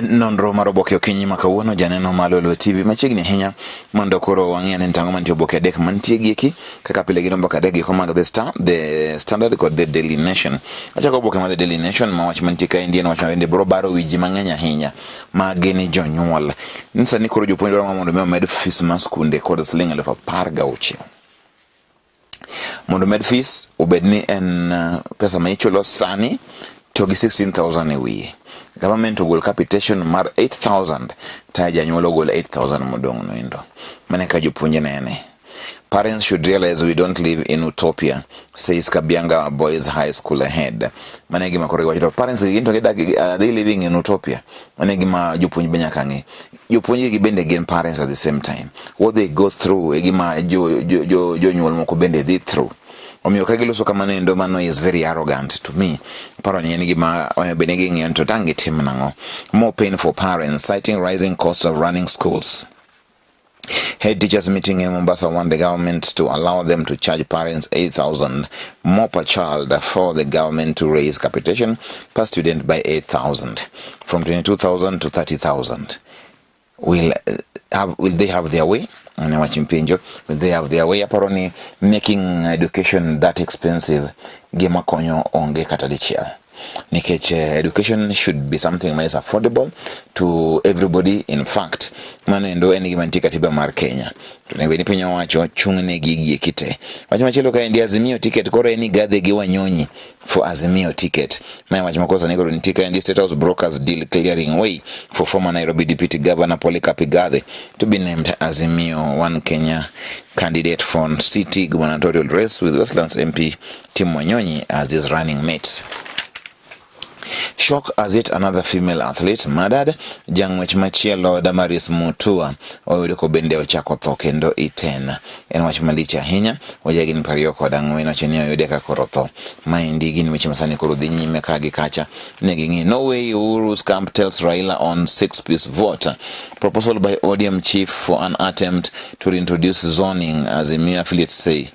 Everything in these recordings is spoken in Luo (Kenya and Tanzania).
Nonro mar Oboke okinyi ma kawuono janeno mar Lolwe Tv machiegni ahinya mondo koro wang'e ni tango mantie Oboke adek mantie gieki kaka pile gin Oboke adek gieko mag The Standard kod The Daily Nation. Achako Oboke mar The Daily Nation ma wach mantie ka Indian wach bende bro baro wiji mang'eny ahinya ma gini jonyuol. Sani koro jopuonj dwaro mondo med fees mar skunde kod siling 16,000 mondo med fees obed ni en pesa ma ichulo sani to gi 16,000 e wiye. Government ogol capitation mar 8,000 ta janyuol ogol 8,000 modong' no endo. Mane ka jopuonj nene. Parents should realize we don't live in utopia, says Kabianga Boys High School ahead. Mane gima koro wacho parents ginto are they living in utopia? Mane gima jopuonj be nyaka ng'e. Jopuonj gi bende gin parents at the same time. What they go through e gima jonyuol moko bende dhi through. Omiyo ka giloso kamano endo mano is very arrogant to me. Paro ni en gima benegi ng'eyo to tangi tim nang'o. More pain for parents, citing rising costs of running schools. Head teachers meeting in Mombasa want the government to allow them to charge parents 8,000 more per child for the government to raise capitation per student by 8,000 from 22,000 to 30,000. Will they have their way? And watching Pinjo, will they have their way? Apparently, making education that expensive, gema konyo onge katadichia. Nikech education should be something that is affordable to everybody. In fact, mano endo eni gimantie katiba mar Kenya. Tunebeni piny wacho chung'ne gigi kite. Wacho machielo ka endi Azimio ticket koro eni gadhe gi wanyonyi for Azimio ticket. Mae wacho makosa nikoro nitie ka endi State House brokers deal clearing way for former Nairobi Deputy Governor Polycarp Igathe to be named Azimio One Kenya candidate for city gubernatorial race with Westlands MP Tim Wanyonyi as his running mate. Shock as yet another female athlete murdered. Jang'wech machielo Damaris Mutua oyudo ko bende ochako tho kendo itena. En wach malich ahinya. Wajagin 24 wacho ni oyude ka koro tho. Maendi gin weche masani koro dhi nyime ka gi kacha. Ne ging'i no way Uhuru's camp tells Raila on 6-piece vote. Proposal by ODM chief for an attempt to reintroduce zoning, as a mere affiliates say.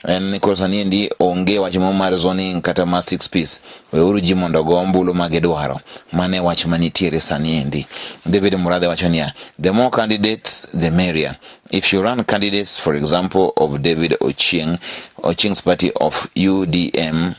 En koro sani endi onge wach mar zoning kata ma 6-piece. Weuru ji mondo go ombulu magidwaro. Mane wach manitiere sani endi. David Murathe wacho niya, the more candidates the merrier. If you run candidates, for example, of David Ochieng's party of UDM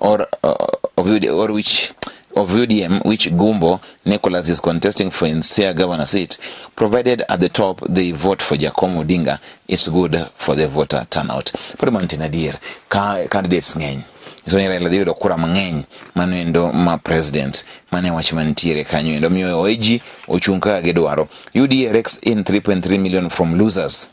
or of UDM, which Gumbo Nicholas is contesting for Insia governor seat, provided at the top they vote for Jacomo Odinga, it's good for the voter turnout. Pero mantina dir candidates ng'eny. So ni Raila dhiyo kura mang'eny mano endo ma president mane wach mantiere kanyo endo miyo oeji ochung' kaka gidwaro. UDA rakes in 3.3 million from losers.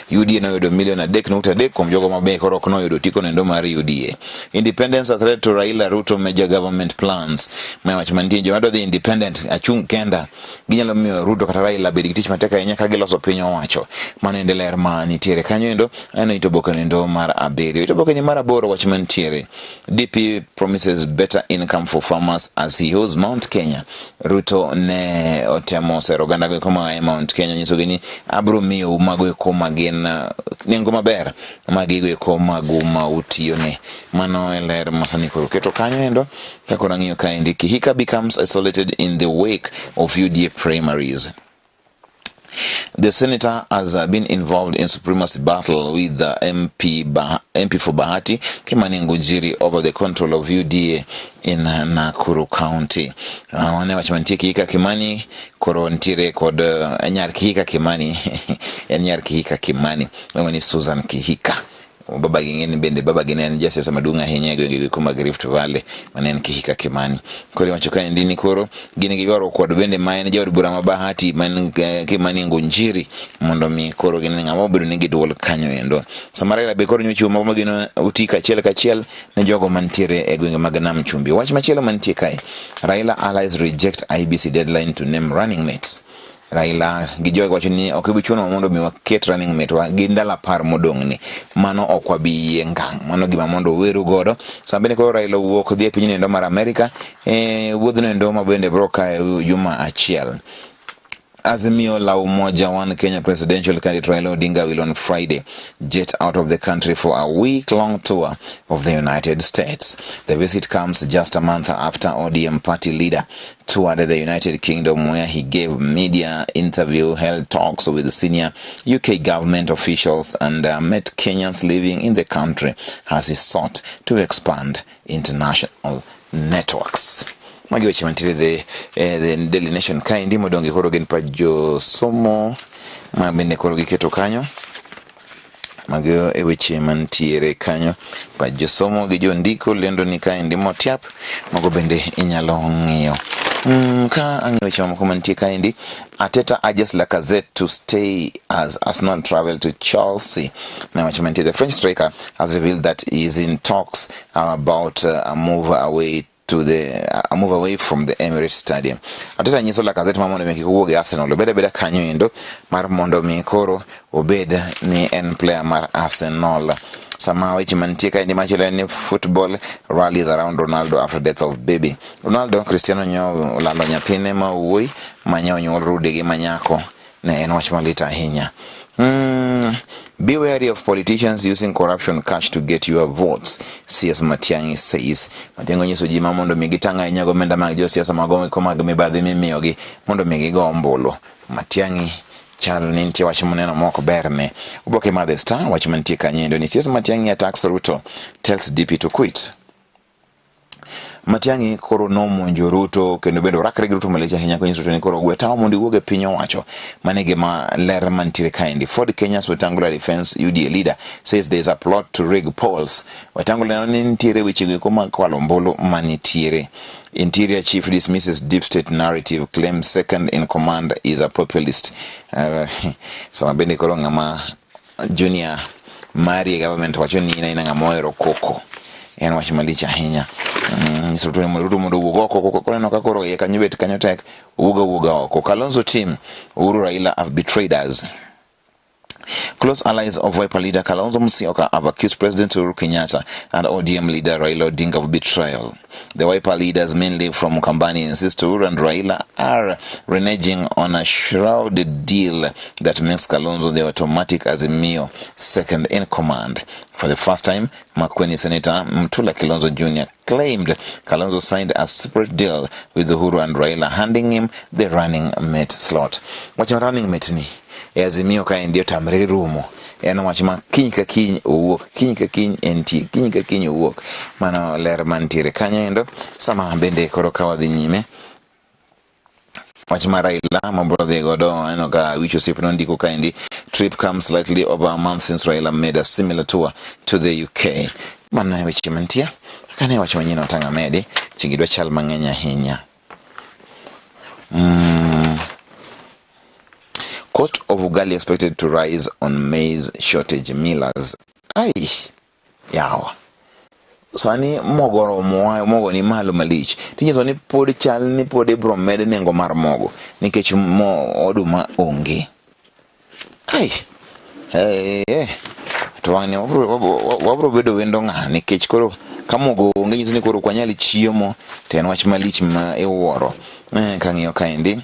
UDA noyudo milion 3.3 kuom jogo mabe koro ok noyudo tiko nendo mar UDA. Independence a threat to Raila Ruto major government plans. Mawach mantie joma dwa dhi independent achung' kenda ginyalo miyo Ruto kata Raila bed gi tich matek ahinya ka giloso piny owacho. Mano ende ler ma nitiere kanyo endo eno itoboke nendo mar abiriyo. Itoboke ni mar aboro wach mantiere. DP promises better income for farmers as he holds Mount Kenya. Ruto ne otemo sero ganda go koma Mount Kenya nyiso gini abro miyo mago koma gin nengo maber magigo eko magu ma utiyone. Mano ler masani koro keto kanyo endo kako rang'iyo ka endi Kihika becomes isolated in the wake of UDA primaries. The senator has been involved in supremacy battle with the MP for Bahati Kimani Ngujiri over the control of UDA in Nakuru County. Wane wachimantie Kihika Kimani koro ntire kod nyar Kihika Kimani nyar Kihika Kimani ni Susan Kihika. Baba gingeni bende baba ginen jasiasa madunga ahinya gwenge kuma Rift Valley manen Kihika Kimani. Koro wachoka ndini koro gini gidwaro kod bende maen jawad bura mabahati man Kimani Ngunjiri mondo mi koro ginen ng'ama obedo ni gidwol kanyo endo. Samara be koro nyochi mo magino utika kachiel ne jogo mantiere e gwenge mag Nam Chumbi. Wach machielo mantie kai. Raila allies reject IBC deadline to name running mates. Raila gijogo wacho ni ok bichuno mondo mi waket running mate wa gi ndala par modong' ni mano ok wabi ngang mano gima mondo weru godo sambene ko Raila wuok dhi e piny endo mar America wuodhno endo ma bende broka juma achiel. Azimio la Umoja One Kenya presidential candidate Raila Odinga will on Friday jet out of the country for a week-long tour of the United States. The visit comes just a month after ODM party leader toured the United Kingdom, where he gave media interview, held talks with senior UK government officials, and met Kenyans living in the country as he sought to expand international networks. Magi weche mantiere the Daily Nation kae ndi modonge koro gin pa jo somo ma bende koro giketo kanyo. Magi e weche mantiere kanyo pa jo somo gi jo ndiko lendo ni kae ndi motiap mago bende inyalo ng'iyo. Ka ang'iyo weche mamoko mantie kae ndi, Ateta urges Lacazette to stay as Arsenal travel to Chelsea. Na weche mantie, the French striker has revealed that he is in talks about a move away from the Emirates Stadium. Ateta nyiso Lacazette mamondo meki kuwuoge Arsenal obeda kanyo endo mar mondo mi koro obed ni en player mar Arsenal. Sama weche mantie kae ndi machielo ni football rallies around Ronaldo after death of baby. Ronaldo Cristiano nyo lalo nyathine ma wuoyi manyonyo rude gi manyako ne en wach malit ahinya. Be wary of politicians using corruption cash to get your votes, CS Matiang'i says. Matiang'i nyiso ji mamondo mi gitanga inyago menda mag jo siasa magomo ko mag mibadhi mimiyogi mondo mi gigo ombulu. Matiang'i chal ni nitie wach moneno moko berne. Oboke mar The Star wach mantie kanyendo ni CS Matiang'i attacks Ruto, tells DP to quit. Matiang'i koro nomonjo Ruto kendo bedo rakre gi Ruto malecha hinya konyiso Ruto ni koro gwetawa mondo iwuoge piny owacho. Mane gima ler mantiere kaendi. Ford Kenya's Wetangula Defense UDA leader says there is a plot to rig polls. Wetangula ni nitiere weche go koma kwalo mbolo manitiere. Interior chief dismisses deep state narrative, claims second in command is a populist. Sama bende koro ngama junior mari government wacho ni ina ngamoero koko. En wach malicha ahinya. Ruto mondo wuog oko koneno ka koro ye kanyo bet kanyo tek wuoga oko. Kalonzo team Uhuru Raila have betrayed us. Close allies of Wiper leader Kalonzo Musyoka have accused President Uhuru Kenyatta and ODM leader Raila Odinga of betrayal. The Wiper leaders, mainly from Kambani, insist Uhuru and Raila are reneging on a shrouded deal that makes Kalonzo the automatic Azimio second in command. For the first time, Makueni Senator Mtula Kilonzo Jr. claimed Kalonzo signed a separate deal with Uhuru and Raila, handing him the running mate slot. What's your running mate ni? Azimio ka ndio tamre rumo. Eno wachima kiny ka kiny owuok, kiny ka kiny enti, kiny ka kiny owuok. Mano ler mantiere kanyo endo. Sama bende koro kawadhi nyime. Wachima Raila mabrodhi godo eno ka wicho sipno ndiko kaendi. Trip comes slightly over a month since Raila made a similar tour to the UK. Mana weche mantie. Kane wacho manyino tanga medi, chingidwa chal mang'eny ahinya. Cost of ugali expected to rise on maize shortage, millers. Ai, yawa. Sani mogo ni malo malich. Tinyiso ni pod chal ni pod ibro med nengo mar mogo nikech oduma onge. Ai. To wang'ni wabro bedo wendo ng'a nikech koro ka mogo onge nyiso ni koro kwanyali chiemo to en wach malich ma iwuoro. Kang'iyo kaendi.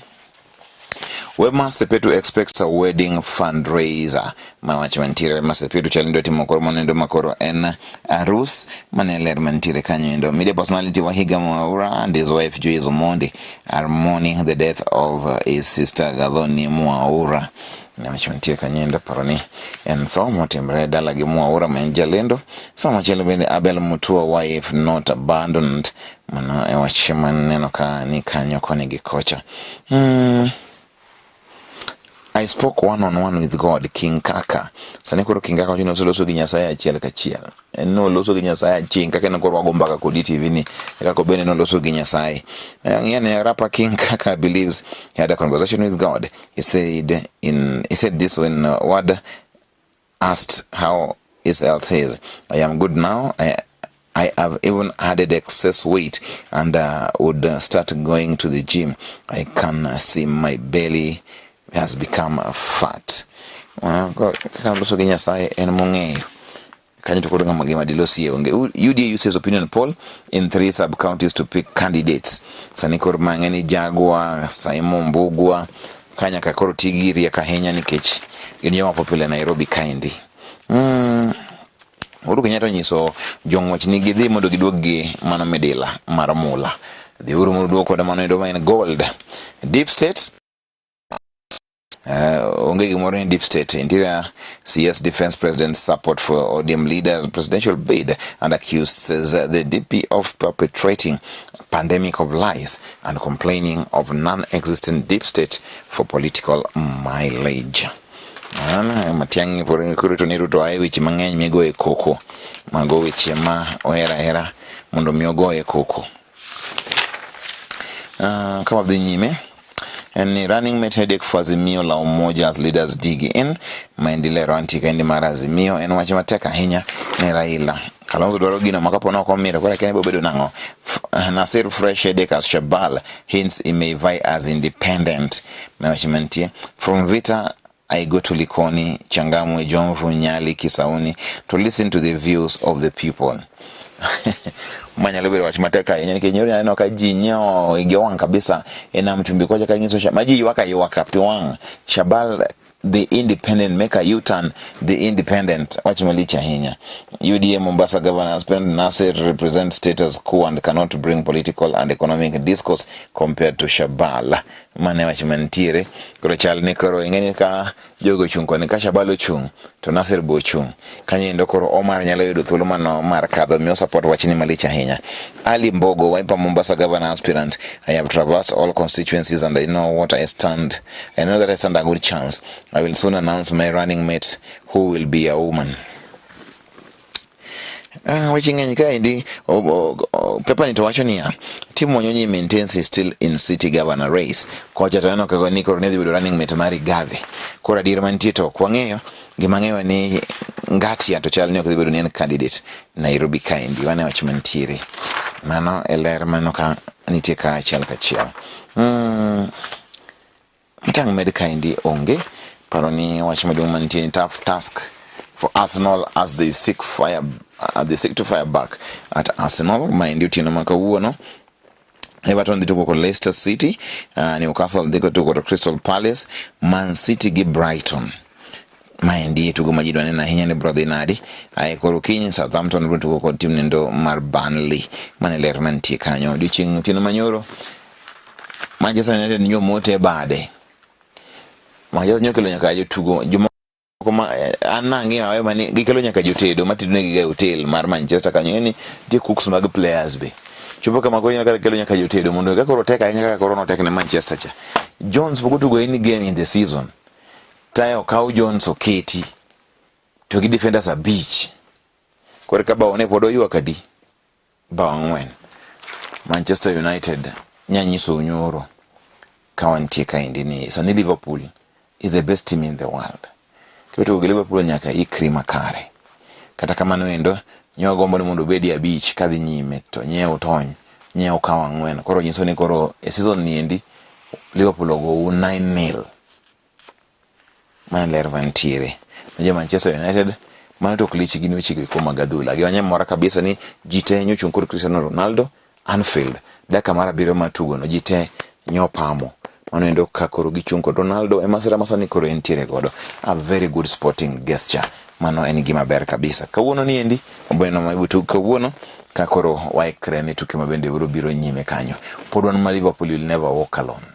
Wema Sepetu expects a wedding fundraiser. Mawach mantiere Wema Sepetu chalindo timo koro manendo makoro en arus maneler mantiere kanyo endo. Media personality Wahiga Mwaura and his wife Joyce Omondi are mourning the death of his sister Gathoni Mwaura. Mawach mantiere kanyo endo paroni en tho motimre dala gi Mwaura menjalendo. Sama chelo bende Abel Mutua wife not abandoned. Mano e wach maneno ka ni kanyo koni gi kocha. I spoke one-on-one with God, King Kaka. Sani koro King Kaka wachino loso gi Nyasaye achiel kachiel. No loso gi Nyasaye achiel kaka ne koro wago mbaka kodi TV ni. Kako bene no loso gi Nyasaye. Ngene rapper King Kaka believes he had a conversation with God. He said this when Ward asked how his health is. I am good now. I have even added excess weight and would start going to the gym. I can see my belly has become fat. Kaka loso gi Nyasaye en mong'eyo. Kanyo to koro ng'ama gima dilosi onge. UDA uses opinion poll in 3 sub-counties to pick candidates. Sani koro mang'eni Jagwa, Simon Mbugua, kanya ka koro tigiri ka henya nikech gin joma popular Nairobi kaendi. Uhuru Kenyatta nyiso jong'wech ni gidhi mondo giduogi mano midila mar mula. The Uru duoko da mano domain gold. Deep state onge gimoro in deep state. Interior CS defense president support for ODM leader presidential bid and accuses the DP of perpetrating pandemic of lies and complaining of non-existent deep state for political mileage. Matiangi por kuru to niru to ai wichi mang'eny migo e koko mago wichi ma ohera mondo miogo e koko. Kama vile nyime and running mate headache for Azimio la Umoja as leaders dig in maendeleo antika indi mara Azimio en wache mateka hinya ne Raila Kalonzo dwaro gino makapono komira kwa kene bobedo nango Nasir fresh headache as Shabal hints he may vie as independent mewachimantie from Vita I go to Likoni Changamwe Jomvu Nyali Kisauni to listen to the views of the people. Manyalobere wachimateka yenye kenyori ano kajinyo igewang kabisa ena mtumbi koja kanyiso maji yuwaka piwang Shabal the independent make a U-turn the independent wachimalicha hinya UDA Mombasa governor spent Nasir represent status quo and cannot bring political and economic discourse compared to Shabal mane wachimantire kuro chal nikoro ingeni ka jogo chunko nika Shabalo chung to Nasir bo chung kanye ndokoro Omar nyalo yudo thuolo mano Omar kadho mio support wachini malicha hinya Ali Mbogo Wiper Mombasa governor aspirant I have traversed all constituencies and I know what I stand. I know that I stand a good chance. I will soon announce my running mate who will be a woman. Wachinganyika indi pepa nitowacho niya timu Wanyonyi maintains is still in city governor race kocha taneno kago niko ronedhi bedo running mate mari Gathi kora dir mantie to kwang'eyo gimang'eyo ni ngati to chal ni ok dhi bedo ni en candidate Nairobi kaendi wane wach mantiere mano eler mano ka nitie ka achiel kachiel mitang' med kaendi onge paro ni wach maduong' mantie tough task for Arsenal as they seek to fire back at Arsenal. Mind you, makawuono Everton did go to Leicester City, Newcastle they go to Crystal Palace, Man City give Brighton. Mind you, to go majidwane na hinya ni brother nadi. Ay korokinyi Southampton go to go team nendo mar Burnley. Maneler mantie kanyo. Diching tino manyoro. Manchester United nyo mote bade. Manchester nyokelo nyaka jotugo kuma anangi awe mani gikelo nyaka jotedo matidune giga hotel mar Manchester kanyo ni die cooks mag players be chupo kama gonya nyaka kelo nyaka jotedo mondo ga koroteka nyaka korono tek ne Manchester cha Jones bogutugo any game in the season tayo kaw Jones oketi to gi defenders a beach kore ka baone podo yu akadi bawangwen Manchester United nyanyiso nyoro kawantie kaindi ni so ni Liverpool is the best team in the world. Kwetu Liverpool nyaka ikri makare. Kata kama noendo nyo gombo ni mundu bedi ya beach kadhi nyime to nyeo tony nyeo kawa ngwen koro nyiso ni koro season ni endi Liverpool go 9-0 man lervantire nje Manchester United man to klichi gini wechi ko magadula giwanye mora kabisa ni jite nyo chunkuru Cristiano Ronaldo Anfield daka mara biro matugo no jite nyo pamo Manoendo kakoro gichunko Ronaldo emasira masani koro entiere godo a very good sporting gesture mano en gima ber kabisa kawuono ni endi obono maibutu kawuono kakoro waikre ni tuke mabende biro nyime kanyo podwan ma Liverpool will never walk alone.